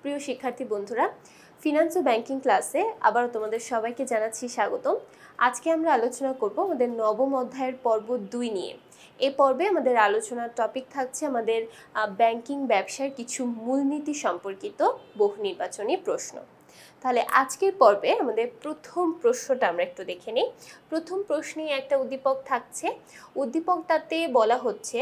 প্রিয় শিক্ষার্থী বন্ধুরা, ফিনান্স ও ব্যাংকিং ক্লাসে আবারও তোমাদের সবাইকে জানাচ্ছি স্বাগতম। আজকে আমরা আলোচনা করব আমাদের নবম অধ্যায়ের পর্ব 2 নিয়ে। এই পর্বে আমাদের আলোচনার টপিক থাকছে আমাদের ব্যাংকিং ব্যবসার কিছু মূলনীতি সম্পর্কিত বহু নির্বাচনী প্রশ্ন। তাহলে আজকের পর্বে আমাদের প্রথম প্রশ্নটা আমরা একটু দেখে নিই। প্রথম প্রশ্নে একটা উদ্দীপক থাকছে। উদ্দীপকটাতে বলা হচ্ছে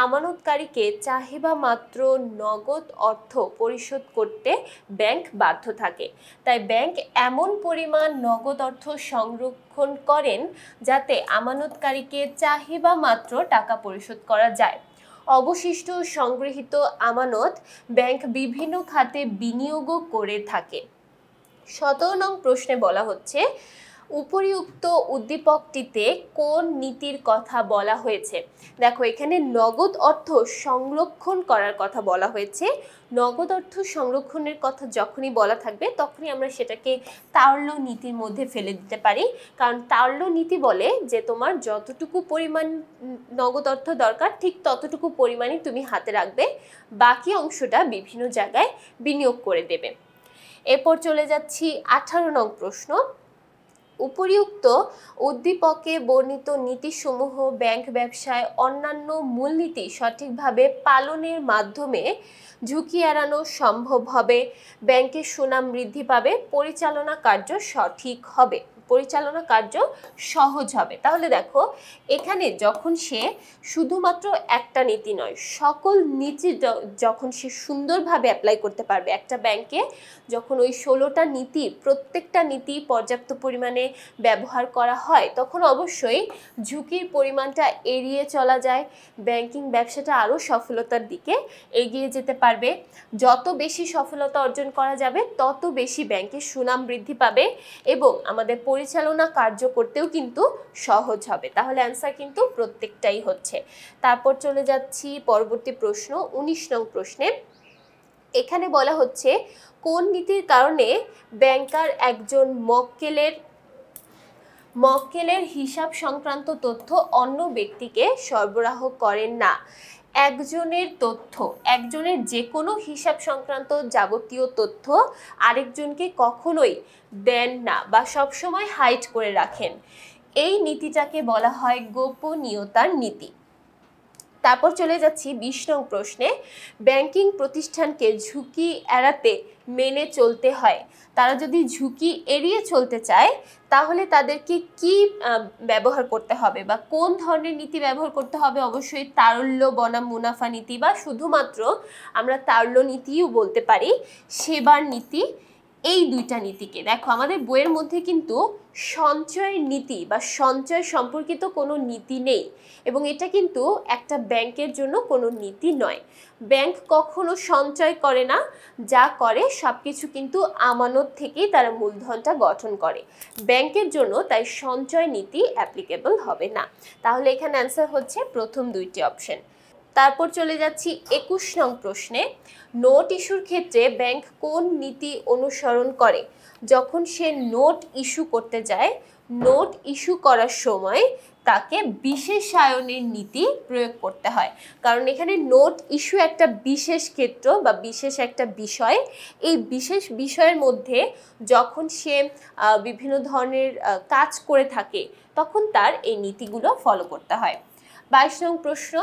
আমানতকারীকে চাহিদা মাত্র নগদ অর্থ পরিশোধ করতে ব্যাংক বাধ্য থাকে। তাই ব্যাংক এমন পরিমাণ নগদ অর্থ সংরক্ষণ করেন যাতে আমানতকারীকে চাহিদা মাত্র টাকা পরিশোধ করা যায়। অবশিষ্ট সংগৃহীত আমানত ব্যাংক বিভিন্ন খাতে বিনিয়োগও করে থাকে। 17 নং প্রশ্নে বলা হচ্ছে উপরিউক্ত উদ্দীপকটিতে কোন নীতির কথা বলা হয়েছে। দেখো, এখানে নগদ অর্থ সংরক্ষণ করার কথা বলা হয়েছে। নগদ অর্থ সংরক্ষণের কথা যখনই বলা থাকবে তখনই আমরা সেটাকে তারল্য নীতির মধ্যে ফেলে দিতে পারি, কারণ তারল্য নীতি বলে যে তোমার যতটুকু পরিমাণ নগদ অর্থ দরকার ঠিক ততটুকু পরিমাণই তুমি হাতে রাখবে, বাকি অংশটা বিভিন্ন জায়গায় বিনিয়োগ করে দেবে। এরপর চলে যাচ্ছি 18 নং প্রশ্ন। উপরিউক্ত উদ্দীপকে বর্ণিত নীতিসমূহ ব্যাংক ব্যবসায় অন্যান্য মূলনীতি সঠিকভাবে পালনের মাধ্যমে ঝুঁকি এড়ানো সম্ভব হবে, ব্যাংকের সুনাম বৃদ্ধি পাবে, পরিচালনা কার্য সঠিক হবে, পরিচালনা কার্য সহজ হবে। তাহলে দেখো, এখানে যখন সে শুধুমাত্র একটা নীতি নয়, সকল নীতি যখন সে সুন্দরভাবে অ্যাপ্লাই করতে পারবে একটা ব্যাংকে, যখন ওই 16টা নীতি প্রত্যেকটা নীতি পর্যাপ্ত পরিমাণে ব্যবহার করা হয় তখন অবশ্যই ঝুঁকির পরিমাণটা এড়িয়ে চলা যায়, ব্যাংকিং ব্যবসাটা আরও সফলতার দিকে এগিয়ে যেতে পারবে। যত বেশি সফলতা অর্জন করা যাবে তত বেশি ব্যাংকের সুনাম বৃদ্ধি পাবে এবং আমাদের পরিচালনা কার্য করতেও কিন্তু সহজ হবে। তাহলে অ্যান্সার কিন্তু প্রত্যেকটাই হচ্ছে। তারপর চলে যাচ্ছি পরবর্তী প্রশ্ন 19 নং প্রশ্নে। এখানে বলা হচ্ছে কোন নীতির কারণে ব্যাংকার একজন মক্কেলের হিসাব সংক্রান্ত তথ্য অন্য ব্যক্তিকে সরবরাহ করেন না। একজনের যে কোনো হিসাব সংক্রান্ত যাবতীয় তথ্য আরেকজনকে কখনোই দেন না বা সবসময় হাইড করে রাখেন। এই নীতিটাকে বলা হয় গোপনীয়তার নীতি। তারপর চলে যাচ্ছি 20 নং প্রশ্নে। ব্যাংকিং প্রতিষ্ঠানকে ঝুঁকি এড়াতে মেনে চলতে হয়। তারা যদি ঝুঁকি এড়িয়ে চলতে চায় তাহলে তাদেরকে কি ব্যবহার করতে হবে বা কোন ধরনের নীতি ব্যবহার করতে হবে? অবশ্যই তারল্য বনাম মুনাফা নীতি, বা শুধুমাত্র আমরা তারল্য নীতিও বলতে পারি, সেবার নীতি। এই দুইটা নীতিকে দেখো, আমাদের বইয়ের মধ্যে কিন্তু সঞ্চয় নীতি বা সঞ্চয় সম্পর্কিত কোনো নীতি নেই এবং এটা কিন্তু একটা ব্যাংকের জন্য কোনো নীতি নয়। ব্যাংক কখনো সঞ্চয় করে না, যা করে সব কিছু কিন্তু আমানত থেকেই তারা মূলধনটা গঠন করে। ব্যাংকের জন্য তাই সঞ্চয় নীতি অ্যাপ্লিকেবল হবে না। তাহলে এখানে অ্যান্সার হচ্ছে প্রথম দুইটি অপশন। তারপর চলে যাচ্ছি 21 নং প্রশ্নে। নোট ইস্যুর ক্ষেত্রে ব্যাংক কোন নীতি অনুসরণ করে? যখন সে নোট ইস্যু করতে যায়, নোট ইস্যু করার সময় তাকে বিশেষায়নের নীতি প্রয়োগ করতে হয়, কারণ এখানে নোট ইস্যু একটা বিশেষ ক্ষেত্র বা বিশেষ একটা বিষয়। এই বিশেষ বিষয়ের মধ্যে যখন সে বিভিন্ন ধরনের কাজ করে থাকে তখন তার এই নীতিগুলো ফলো করতে হয়। 22 নং প্রশ্ন।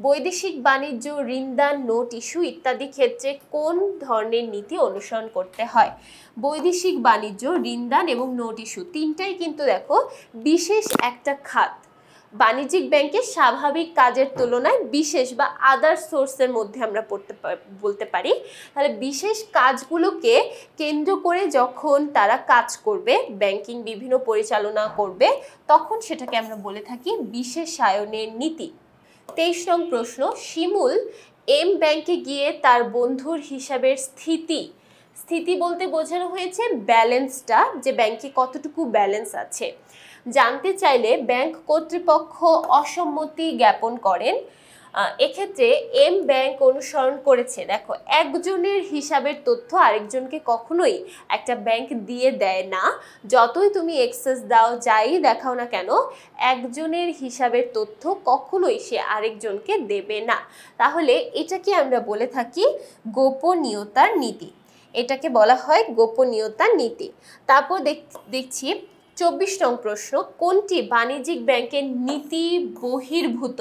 বৈদেশিক বাণিজ্য, ঋণদান, নোট ইস্যু ইত্যাদি ক্ষেত্রে কোন ধরনের নীতি অনুসরণ করতে হয়? বৈদেশিক বাণিজ্য, ঋণদান এবং নোট ইস্যু তিনটাই কিন্তু দেখো বিশেষ একটা খাত। বাণিজ্যিক ব্যাংকের স্বাভাবিক কাজের তুলনায় বিশেষ বা আদার সোর্সের মধ্যে আমরা বলতে পারি। তাহলে বিশেষ কাজগুলোকে কেন্দ্র করে যখন তারা কাজ করবে, ব্যাংকিং বিভিন্ন পরিচালনা করবে, তখন সেটাকে আমরা বলে থাকি বিশেষায়নের নীতি। 23 নং প্রশ্ন। শিমুল এম ব্যাংকে গিয়ে তার বন্ধুর হিসাবের স্থিতি বলতে বোঝানো হয়েছে ব্যালেন্সটা, যে ব্যাংকে কতটুকু ব্যালেন্স আছে, জানতে চাইলে ব্যাংক কর্তৃপক্ষ অসম্মতি জ্ঞাপন করেন। এক্ষেত্রে এম ব্যাংক অনুসরণ করেছে, দেখো, একজনের হিসাবের তথ্য আরেকজনকে কখনোই একটা ব্যাংক দিয়ে দেয় না। যতই তুমি এক্সেস দাও, যাই দেখাও না কেন, একজনের হিসাবের তথ্য কখনোই সে আরেকজনকে দেবে না। তাহলে এটাকে আমরা বলে থাকি গোপনীয়তার নীতি। এটাকে বলা হয় গোপনীয়তা নীতি। তারপর দেখছি 24 নং প্রশ্ন, কোনটি বাণিজ্যিক ব্যাংকের নীতি বহির্ভূত?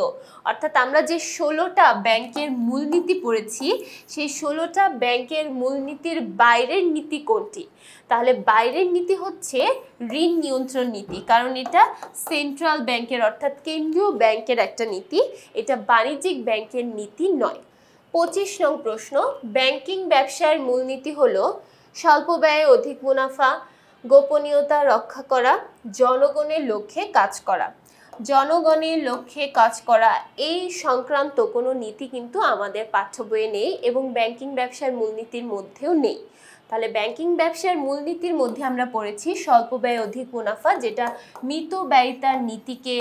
অর্থাৎ আমরা যে 16টা ব্যাংকের মূলনীতি পড়েছি সেই 16টা ব্যাংকের মূলনীতির বাইরের নীতি কোনটি? তাহলে বাইরের নীতি হচ্ছে ঋণ নিয়ন্ত্রণ নীতি, কারণ এটা সেন্ট্রাল ব্যাংকের অর্থাৎ কেন্দ্রীয় ব্যাংকের একটা নীতি, এটা বাণিজ্যিক ব্যাংকের নীতি নয়। 25 নং প্রশ্ন, ব্যাংকিং ব্যবসায়ের মূলনীতি হলো স্বল্প ব্যয়ে অধিক মুনাফা, গোপনীয়তা রক্ষা করা, জনগণের লক্ষ্যে কাজ করা। জনগণের লক্ষ্যে কাজ করা এই সংক্রান্ত কোনো নীতি কিন্তু আমাদের পাঠ্য বইয়ে নেই এবং ব্যাংকিং ব্যবসার মূলনীতির মধ্যেও নেই। তাহলে ব্যাংকিং ব্যবসার মূলনীতির মধ্যে আমরা পড়েছি স্বল্প ব্যয় অধিক মুনাফা, যেটা মিতব্যয়িতার নীতিকে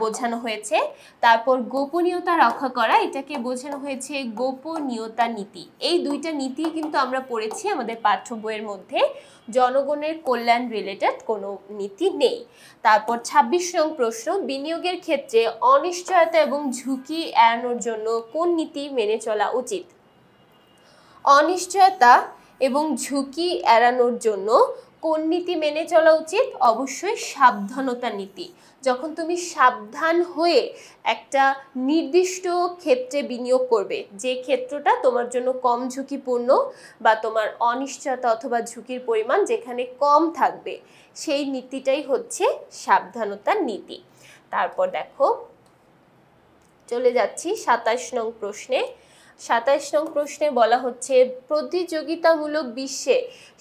বোঝানো হয়েছে। তারপর গোপনীয়তা রক্ষা করা, এটাকে বোঝানো হয়েছে গোপনীয়তা নীতি। এই দুইটা নীতি কিন্তু আমরা পড়েছি আমাদের পাঠ্য বইয়ের মধ্যে, জনগণের কল্যাণ রিলেটেড কোনো নীতি নেই। তারপর 26 নং প্রশ্ন, বিনিয়োগের ক্ষেত্রে অনিশ্চয়তা এবং ঝুঁকি এড়ানোর জন্য কোন নীতি মেনে চলা উচিত? অনিশ্চয়তা এবং ঝুঁকি এড়ানোর জন্য কোন নীতি মেনে চলা উচিত? অবশ্যই সাবধানতা নীতি। যখন তুমি সাবধান হয়ে একটা নির্দিষ্ট ক্ষেত্রে বিনিয়োগ করবে, যে ক্ষেত্রটা তোমার জন্য কম ঝুঁকিপূর্ণ বা তোমার অনিশ্চয়তা অথবা ঝুঁকির পরিমাণ যেখানে কম থাকবে, সেই নীতিটাই হচ্ছে সাবধানতার নীতি। তারপর দেখো, চলে যাচ্ছি 27 নং প্রশ্নে। 27 নং প্রশ্নে বলা হচ্ছে প্রতিযোগিতামূলক বিশ্বে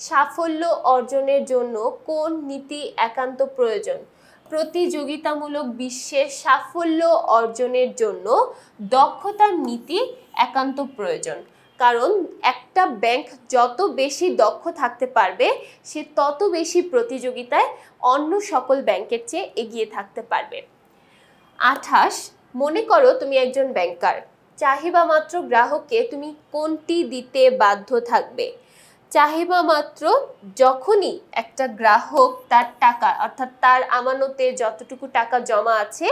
সাফল্য অর্জনের জন্য কোন নীতি একান্ত প্রয়োজন? প্রতিযোগিতামূলক বিশ্বে সাফল্য অর্জনের জন্য দক্ষতার নীতি একান্ত প্রয়োজন, কারণ একটা ব্যাংক যত বেশি দক্ষ থাকতে পারবে সে তত বেশি প্রতিযোগিতায় অন্য সকল ব্যাংকের চেয়ে এগিয়ে থাকতে পারবে। 28, মনে করো তুমি একজন ব্যাংকার, চাহিদা মাত্র গ্রাহককে তুমি কোনটি দিতে বাধ্য থাকবে? চাহিদা মাত্র যখনই একটা গ্রাহক তার টাকা অর্থাৎ তার আমানতে যতটুকু টাকা জমা আছে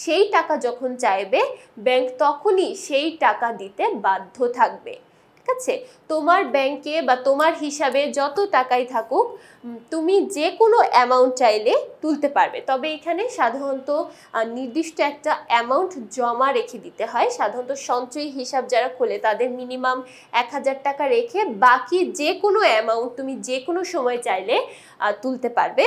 সেই টাকা যখন চাইবে, ব্যাংক তখনই সেই টাকা দিতে বাধ্য থাকবে। ঠিক আছে, তোমার ব্যাংকে বা তোমার হিসাবে যত টাকাই থাকুক তুমি যে কোনো অ্যামাউন্ট চাইলে তুলতে পারবে, তবে এখানে সাধারণত নির্দিষ্ট একটা অ্যামাউন্ট জমা রেখে দিতে হয়। সাধারণত সঞ্চয়ী হিসাব যারা খোলে তাদের মিনিমাম 1000 টাকা রেখে বাকি যে কোনো অ্যামাউন্ট তুমি যে কোনো সময় চাইলে তুলতে পারবে।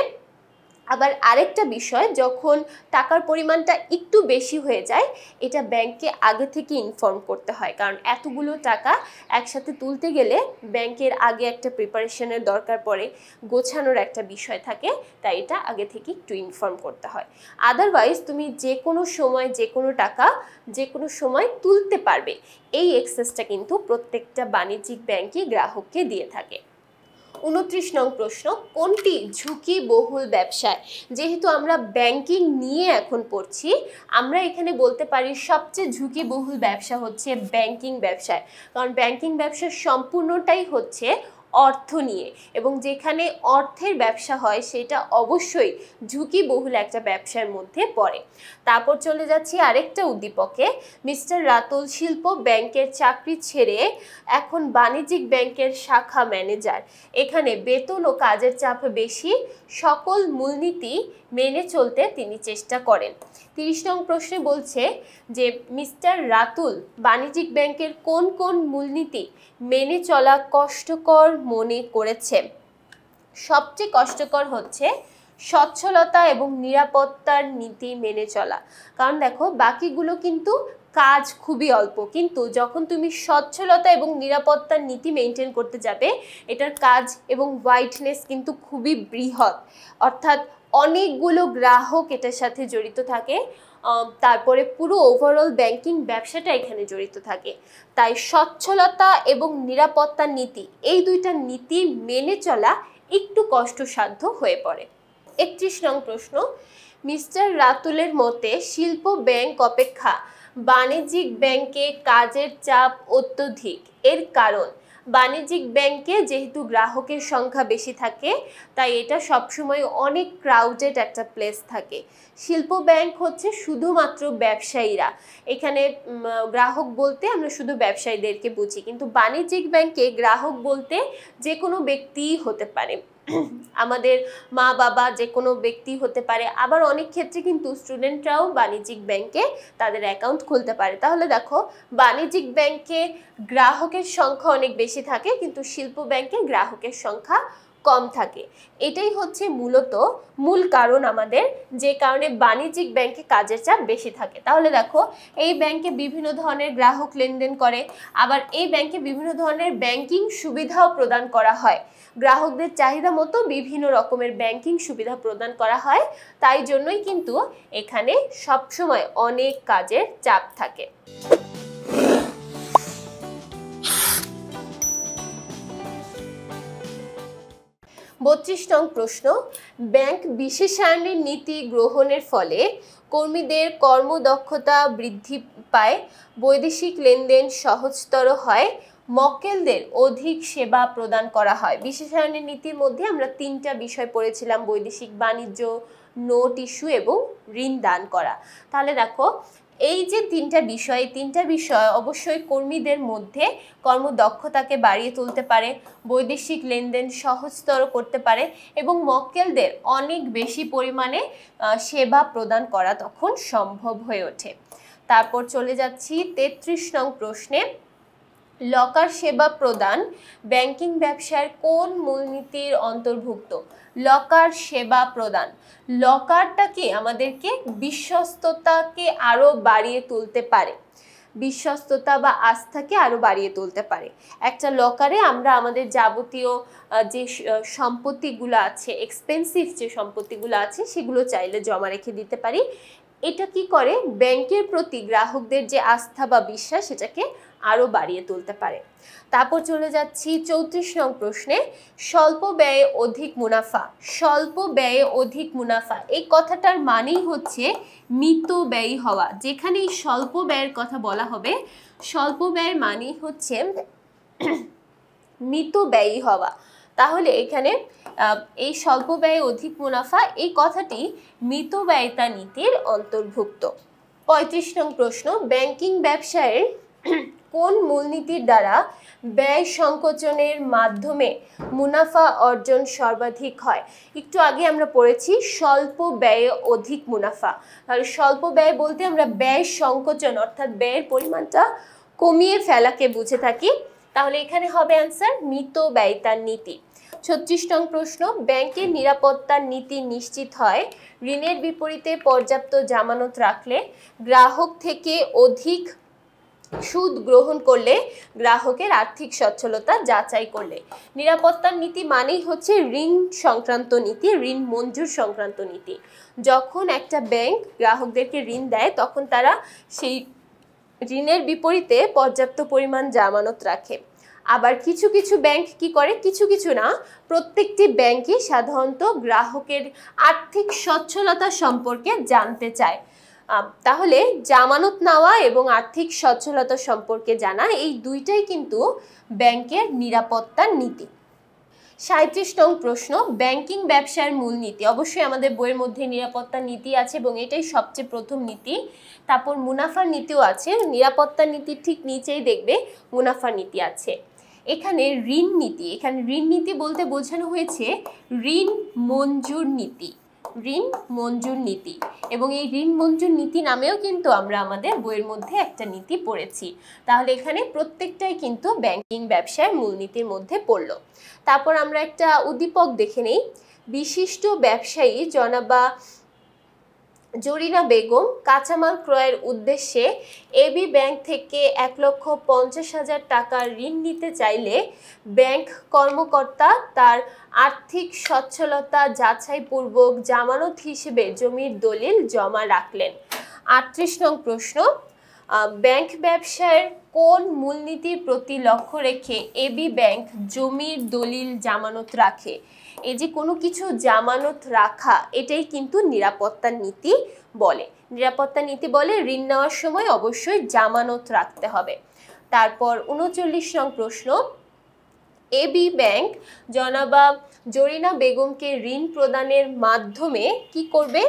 আবার আরেকটা বিষয়, যখন টাকার পরিমাণটা একটু বেশি হয়ে যায় এটা ব্যাংককে আগে থেকে ইনফর্ম করতে হয়, কারণ এতগুলো টাকা একসাথে তুলতে গেলে ব্যাংকের আগে একটা প্রিপারেশনের দরকার পড়ে, গোছানোর একটা বিষয় থাকে, তাই এটা আগে থেকে একটু ইনফর্ম করতে হয়। আদারওয়াইজ তুমি যে কোনো সময় যে কোনো টাকা যে কোনো সময় তুলতে পারবে, এই অ্যাক্সেসটা কিন্তু প্রত্যেকটা বাণিজ্যিক ব্যাংকই গ্রাহককে দিয়ে থাকে। 29 নং প্রশ্ন, কোনটি ঝুঁকি বহুল ব্যবসায়? যেহেতু আমরা ব্যাংকিং নিয়ে এখন পড়ছি, আমরা এখানে বলতে পারি সবচেয়ে ঝুঁকি বহুল ব্যবসা হচ্ছে ব্যাংকিং ব্যবসায়, কারণ ব্যাংকিং ব্যবসার সম্পূর্ণটাই হচ্ছে অর্থ নিয়ে, এবং যেখানে অর্থের ব্যবসা হয় সেটা অবশ্যই ঝুঁকিবহুল একটা ব্যবসার মধ্যে পড়ে। তারপর চলে যাচ্ছি আরেকটা উদ্দীপকে, মিস্টার রাতুল শিল্প ব্যাংকের চাকরি ছেড়ে এখন বাণিজ্যিক ব্যাংকের শাখা ম্যানেজার। এখানে বেতন ও কাজের চাপ বেশি, সকল মূলনীতি মেনে চলতে তিনি চেষ্টা করেন। 30 নং প্রশ্নে বলছে যে মিস্টার রাতুল বাণিজ্যিক ব্যাংকের কোন কোন মূলনীতি মেনে চলা কষ্টকর মনে করেছে? সবচেয়ে কষ্টকর হচ্ছে সচ্ছলতা এবং নিরাপত্তার নীতি মেনে চলা, কারণ দেখো বাকিগুলো কিন্তু কাজ খুবই অল্প, কিন্তু যখন তুমি সচ্ছলতা এবং নিরাপত্তার নীতি মেনটেন করতে যাবে এটার কাজ এবং ওয়াইডনেস কিন্তু খুবই বৃহৎ, অর্থাৎ অনেকগুলো গ্রাহক এটার সাথে জড়িত থাকে, তারপরে পুরো ওভারঅল ব্যাংকিং ব্যবসাটা এখানে জড়িত থাকে। তাই সচ্ছলতা এবং নিরাপত্তার নীতি, এই দুইটা নীতি মেনে চলা একটু কষ্টসাধ্য হয়ে পড়ে। 31 নং প্রশ্ন, মিস্টার রাতুলের মতে শিল্প ব্যাংক অপেক্ষা বাণিজ্যিক ব্যাংকে কাজের চাপ অত্যধিক, এর কারণ? বাণিজ্যিক ব্যাংকে যেহেতু গ্রাহকের সংখ্যা বেশি থাকে তাই এটা সবসময় অনেক ক্রাউডেড একটা প্লেস থাকে। শিল্প ব্যাংক হচ্ছে শুধুমাত্র ব্যবসায়ীরা, এখানে গ্রাহক বলতে আমরা শুধু ব্যবসায়ীদেরকে বুঝি, কিন্তু বাণিজ্যিক ব্যাংকে গ্রাহক বলতে যে কোনো ব্যক্তিই হতে পারে, আমাদের মা বাবা যে কোনো ব্যক্তি হতে পারে। আবার অনেক ক্ষেত্রে কিন্তু স্টুডেন্টরাও বাণিজ্যিক ব্যাংকে তাদের অ্যাকাউন্ট খুলতে পারে। তাহলে দেখো বাণিজ্যিক ব্যাংকে গ্রাহকের সংখ্যা অনেক বেশি থাকে কিন্তু শিল্প ব্যাংকে গ্রাহকের সংখ্যা কম থাকে। এটাই হচ্ছে মূলত মূল কারণ আমাদের, যে কারণে বাণিজ্যিক ব্যাংকে কাজের চাপ বেশি থাকে। তাহলে দেখো এই ব্যাংকে বিভিন্ন ধরনের গ্রাহক লেনদেন করে, আবার এই ব্যাংকে বিভিন্ন ধরনের ব্যাংকিং সুবিধাও প্রদান করা হয়। গ্রাহকদের চাহিদা মতো বিভিন্ন রকমের ব্যাংকিং সুবিধা প্রদান করা হয়, তাই জন্যই কিন্তু এখানে সবসময় অনেক কাজের চাপ থাকে। 32 নং প্রশ্ন, ব্যাংক বিশেষায়নের নীতি গ্রহণের ফলে কর্মীদের কর্মদক্ষতা বৃদ্ধি পায়, বৈদেশিক লেনদেন সহজতর হয়, মক্কেলদের অধিক সেবা প্রদান করা হয়। বিশেষায়নের নীতির মধ্যে আমরা 3টা বিষয় পড়েছিলাম, বৈদেশিক বাণিজ্য, নোট ইস্যু এবং ঋণ দান করা। তাহলে দেখো এই যে 3টা বিষয় অবশ্যই কর্মীদের মধ্যে কর্মদক্ষতাকে বাড়িয়ে তুলতে পারে, বৈদেশিক লেনদেন সহজতর করতে পারে এবং মক্কেলদের অনেক বেশি পরিমাণে সেবা প্রদান করা তখন সম্ভব হয়ে ওঠে। তারপর চলে যাচ্ছি 33 নং প্রশ্নে, লকার সেবা প্রদান ব্যাংকিং ব্যবসার কোন মূলনীতির অন্তর্ভুক্ত? লকার সেবা প্রদান, লকারটাকে আমাদেরকে বিশ্বস্ততাকে আরো বাড়িয়ে তুলতে পারে, বিশ্বস্ততা বা আস্থাকে আরো বাড়িয়ে তুলতে পারে। একটা লকারে আমরা আমাদের যাবতীয় যে সম্পত্তিগুলো আছে, এক্সপেন্সিভ যে সম্পত্তিগুলো আছে সেগুলো চাইলে জমা রেখে দিতে পারি। এটা কি করে, ব্যাংকের প্রতি গ্রাহকদের যে আস্থা বা বিশ্বাস সেটাকে আরো বাড়িয়ে তুলতে পারে। তারপর চলে যাচ্ছি 34 নং প্রশ্নে, স্বল্প ব্যয়ে অধিক মুনাফা। স্বল্প ব্যয়ে অধিক মুনাফা এই কথাটার মানেই হচ্ছে মিতব্যয়ী হওয়া। যেখানেই স্বল্প ব্যয়ের কথা বলা হবে, স্বল্প ব্যয়ের মানেই হচ্ছে মিতব্যয়ী হওয়া। তাহলে এখানে এই স্বল্প ব্যয়ে অধিক মুনাফা এই কথাটি মিতব্যয়িতা নীতির অন্তর্ভুক্ত। 35 নং প্রশ্ন, ব্যাংকিং ব্যবসায়ের কোন মূলনীতির দ্বারা ব্যয় সংকোচনের মাধ্যমে মুনাফা অর্জন সর্বাধিক হয়? একটু আগে আমরা পড়েছি স্বল্প ব্যয়ে অধিক মুনাফা। তাহলে স্বল্প ব্যয় বলতে আমরা ব্যয় সংকোচন অর্থাৎ ব্যয়ের পরিমাণটা কমিয়ে ফেলাকে বুঝে থাকি। তাহলে এখানে হবে অ্যান্সার মিতব্যয়িতার নীতি। 36 নং প্রশ্ন, ব্যাংকের নিরাপত্তার নীতি নিশ্চিত হয় ঋণের বিপরীতে পর্যাপ্ত জামানত রাখলে, গ্রাহক থেকে অধিক সুদ গ্রহণ করলে, গ্রাহকের আর্থিক সচ্ছলতা যাচাই করলে। নিরাপত্তার নীতি মানেই হচ্ছে ঋণ সংক্রান্ত নীতি, ঋণ মঞ্জুর সংক্রান্ত নীতি। যখন একটা ব্যাংক গ্রাহকদেরকে ঋণ দেয় তখন তারা সেই ঋণের বিপরীতে পর্যাপ্ত পরিমাণ জামানত রাখে। আবার কিছু কিছু ব্যাংক কি করে, কিছু না, প্রত্যেকটি ব্যাংকই সাধারণত গ্রাহকের আর্থিক সচ্ছলতা সম্পর্কে জানতে চায়। তাহলে জামানত নেওয়া এবং আর্থিক সচ্ছলতা সম্পর্কে জানা এই দুইটাই কিন্তু ব্যাংকের নিরাপত্তার নীতি। 37 নং প্রশ্ন, ব্যাংকিং ব্যবসার মূলনীতি। অবশ্যই আমাদের বইয়ের মধ্যে নিরাপত্তার নীতি আছে এবং এটাই সবচেয়ে প্রথম নীতি। তারপর মুনাফার নীতিও আছে, নিরাপত্তার নীতির ঠিক নিচেই দেখবে মুনাফার নীতি আছে। এখানে ঋণ নীতি, এখানে ঋণ নীতি বলতে বোঝানো হয়েছে ঋণ মঞ্জুর নীতি, ঋণ মঞ্জুর নীতি। এবং এই ঋণ মঞ্জুর নীতি নামেও কিন্তু আমরা আমাদের বইয়ের মধ্যে একটা নীতি পড়েছি। তাহলে এখানে প্রত্যেকটাই কিন্তু ব্যাংকিং ব্যবসার মূলনীতির মধ্যে পড়লো। তারপর আমরা একটা উদ্দীপক দেখে নেই। বিশিষ্ট ব্যবসায়ী জনাবা জরিনা বেগম কাঁচামাল ক্রয়ের উদ্দেশ্যে এবি ব্যাংক থেকে 1,50,000 টাকার ঋণ নিতে চাইলে ব্যাংক কর্মকর্তা তার আর্থিক সচ্ছলতা যাচাইপূর্বক জামানত হিসেবে জমির দলিল জমা রাখলেন। 38 নং প্রশ্ন, ব্যাংক ব্যবসার কোন মূলনীতির প্রতি লক্ষ্য রেখে এবি ব্যাংক জমির দলিল জামানত রাখে? এই যে কোনো কিছু জামানত রাখা এটাই কিন্তু নিরাপত্তার নীতি বলে। নিরাপত্তা নীতি বলে ঋণ নেওয়ার সময় অবশ্যই জামানত রাখতে হবে। তারপর 39 নং প্রশ্ন, এবি ব্যাংক জনাবা জরিনা বেগমকে ঋণ প্রদানের মাধ্যমে কি করবে?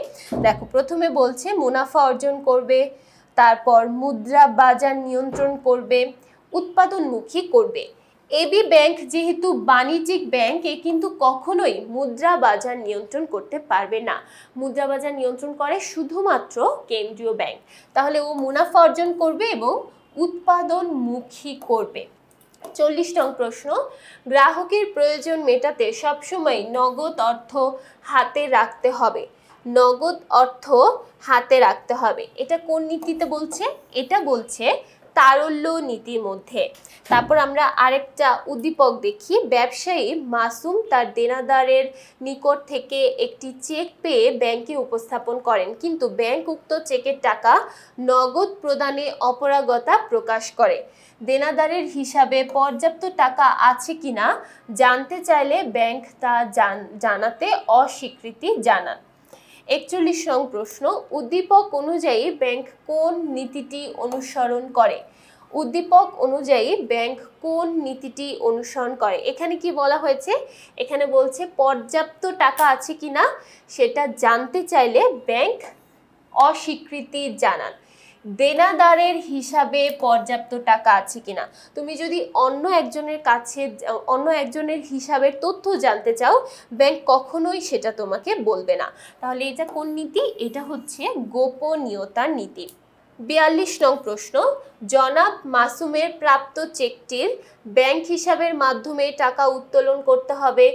দেখো প্রথমে বলছে মুনাফা অর্জন করবে, তারপর মুদ্রা বাজার নিয়ন্ত্রণ করবে, উৎপাদনমুখী করবে। এবি ব্যাংক যেহেতু বাণিজ্যিক ব্যাংক, এ কিন্তু কখনোই মুদ্রা বাজার নিয়ন্ত্রণ করতে পারবে না। মুদ্রা বাজার নিয়ন্ত্রণ করে শুধুমাত্র কেন্দ্রীয় ব্যাংক। তাহলে ও মুনাফা অর্জন করবে এবং উৎপাদনমুখী করবে। 40 নং প্রশ্ন, গ্রাহকের প্রয়োজন মেটাতে সবসময় নগদ অর্থ হাতে রাখতে হবে। নগদ অর্থ হাতে রাখতে হবে, এটা কোন নীতিতে বলছে? এটা বলছে তারল্য নীতির মধ্যে। তারপর আমরা আরেকটা উদ্দীপক দেখি। ব্যবসায়ী মাসুম তার দেনাদারের নিকট থেকে একটি চেক পেয়ে ব্যাংকে উপস্থাপন করেন, কিন্তু ব্যাংক উক্ত চেকের টাকা নগদ প্রদানে অপারগতা প্রকাশ করে। দেনাদারের হিসাবে পর্যাপ্ত টাকা আছে কিনা জানতে চাইলে ব্যাংক তা জানাতে অস্বীকৃতি জানান। 41 নং প্রশ্ন, উদ্দীপক অনুযায়ী ব্যাংক কোন নীতিটি অনুসরণ করে? উদ্দীপক অনুযায়ী ব্যাংক কোন নীতিটি অনুসরণ করে? এখানে কি বলা হয়েছে? এখানে বলছে পর্যাপ্ত টাকা আছে কিনা সেটা জানতে চাইলে ব্যাংক অস্বীকৃতি জানান। দেনাদারের হিসাবে পর্যাপ্ত টাকা আছে কিনা, তুমি যদি অন্য একজনের হিসাবের তথ্য জানতে চাও, ব্যাংক কখনোই সেটা তোমাকে বলবে না। তাহলে এটা কোন নীতি? এটা হচ্ছে গোপনীয়তার নীতি। 42 নং প্রশ্ন, জনাব মাসুমের প্রাপ্ত চেকটির ব্যাংক হিসাবের মাধ্যমে টাকা উত্তোলন করতে হবে।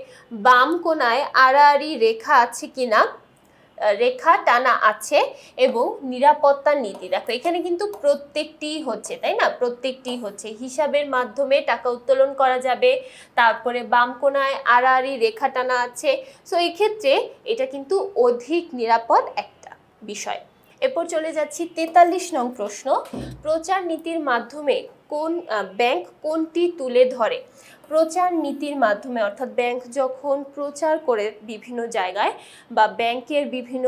বাম কোণায় আড়াআড়ি রেখা আছে কিনা, রেখা টানা আছে, এবং নিরাপত্তার নীতি। দেখো এখানে কিন্তু প্রত্যেকটি হচ্ছে, তাই না? প্রত্যেকটি হচ্ছে হিসাবের মাধ্যমে টাকা উত্তোলন করা যাবে, তারপরে বাম কোণায় আড়াআড়ি রেখা টানা আছে। সো এই ক্ষেত্রে এটা কিন্তু অধিক নিরাপদ একটা বিষয়। এরপর চলে যাচ্ছি 43 নং প্রশ্ন, প্রচার নীতির মাধ্যমে কোন ব্যাংক কোনটি তুলে ধরে? প্রচার নীতির মাধ্যমে অর্থাৎ ব্যাংক যখন প্রচার করে বিভিন্ন জায়গায় বা ব্যাংকের বিভিন্ন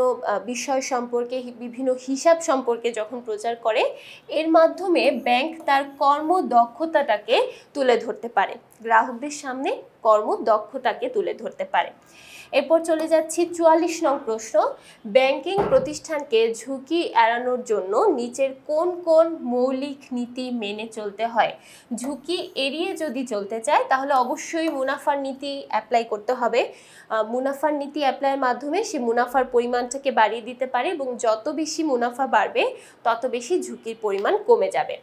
বিষয় সম্পর্কে, বিভিন্ন হিসাব সম্পর্কে যখন প্রচার করে, এর মাধ্যমে ব্যাংক তার কর্মদক্ষতাটাকে তুলে ধরতে পারে, গ্রাহকদের সামনে কর্মদক্ষতাকে তুলে ধরতে পারে। এরপর চলে যাচ্ছি 44 নং প্রশ্ন, ব্যাংকিং প্রতিষ্ঠানকে ঝুঁকি এড়ানোর জন্য নিচের কোন কোন মৌলিক নীতি মেনে চলতে হয়? ঝুঁকি এড়িয়ে যদি চলতে চায় তাহলে অবশ্যই মুনাফার নীতি অ্যাপ্লাই করতে হবে। মুনাফার নীতি অ্যাপ্লাইয়ের মাধ্যমে সে মুনাফার পরিমাণটাকে বাড়িয়ে দিতে পারে, এবং যত বেশি মুনাফা বাড়বে তত বেশি ঝুঁকির পরিমাণ কমে যাবে।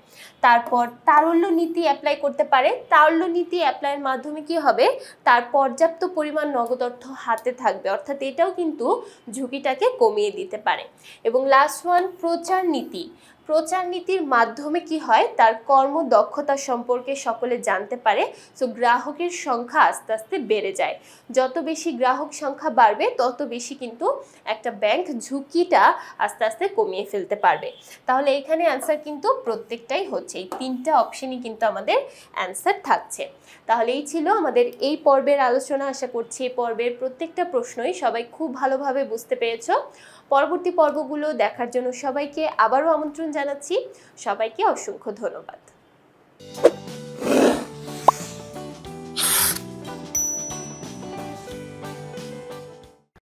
তারপর তারল্য নীতি অ্যাপ্লাই করতে পারে। তারল্য নীতি অ্যাপ্লাইয়ের মাধ্যমে কি হবে? তার পর্যাপ্ত পরিমাণ নগদ অর্থ হাতে থাকবে, অর্থাৎ এটাও কিন্তু ঝুঁকিটাকে কমিয়ে দিতে পারে। এবং লাস্ট ওয়ান, প্রচার নীতি। প্রচার নীতির মাধ্যমে কি হয়? তার কর্মদক্ষতা সম্পর্কে সকলে জানতে পারে, সো গ্রাহকের সংখ্যা আস্তে আস্তে বেড়ে যায়। যত বেশি গ্রাহক সংখ্যা বাড়বে তত বেশি কিন্তু একটা ব্যাংক ঝুঁকিটা আস্তে আস্তে কমিয়ে ফেলতে পারবে। তাহলে এখানে অ্যান্সার কিন্তু প্রত্যেকটাই হচ্ছে, এই 3টা অপশনই কিন্তু আমাদের অ্যান্সার থাকছে। তাহলে এই ছিল আমাদের এই পর্বের আলোচনা। আশা করছি এই পর্বের প্রত্যেকটা প্রশ্নই সবাই খুব ভালোভাবে বুঝতে পেরেছ। পরবর্তী পর্বগুলো দেখার জন্য সবাইকে আবারও আমন্ত্রণ জানাচ্ছি। সবাইকে অসংখ্য ধন্যবাদ।